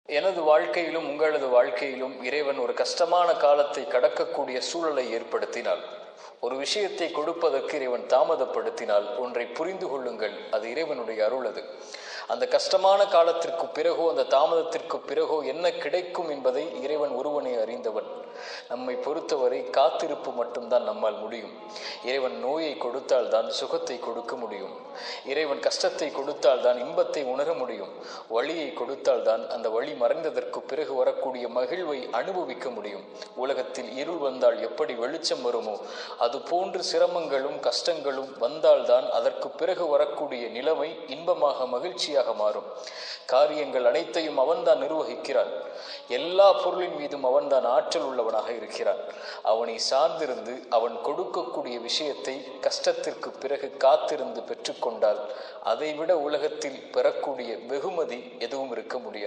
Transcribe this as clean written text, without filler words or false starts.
எனது வாழ்க்கையிலும் உங்களது வாழ்க்கையிலும் இறைவன் ஒரு கஷ்டமான காலத்தை கடக்கக்கூடிய சூழலை ஏற்படுத்தினால், ஒரு விஷயத்தை கொடுப்பதற்கு இறைவன் தாமதப்படுத்தினால் ஒன்றை புரிந்து கொள்ளுங்கள், அது இறைவனுடைய அருள். அது அந்த கஷ்டமான காலத்திற்கு பிறகோ அந்த தாமதத்திற்கு பிறகோ என்ன கிடைக்கும் என்பதை இறைவன் ஒருவனே அறிந்தவன். நம்மை பொறுத்தவரை காத்திருப்பு மட்டும்தான் நம்மால் முடியும். இறைவன் நோயை கொடுத்தால் தான் சுகத்தை கொடுக்க முடியும். இறைவன் கஷ்டத்தை கொடுத்தால் தான் இன்பத்தை உணர முடியும். வழியை கொடுத்தால் தான் அந்த வழி மறைந்ததற்கு பிறகு வரக்கூடிய மகிழ்வை அனுபவிக்க முடியும். உலகத்தில் இருள் வந்தால் எப்படி வெளிச்சம் வருமோ அது போன்று சிரமங்களும் கஷ்டங்களும் வந்தால்தான் அதற்கு பிறகு வரக்கூடிய நிலைமை இன்பமாக மகிழ்ச்சியாக மாறும். காரியங்கள் அனைத்தையும் அவன்தான் நிர்வகிக்கிறான். எல்லா பொருளின் மீதும் அவன்தான் ஆற்றல் உள்ளவனாக இருக்கிறான். அவனை சார்ந்திருந்து அவன் கொடுக்கக்கூடிய விஷயத்தை கஷ்டத்திற்கு பிறகு காத்திருந்து பெற்றுக்கொண்டால் அதைவிட உலகத்தில் பெறக்கூடிய வெகுமதி எதுவும் இருக்க முடியாது.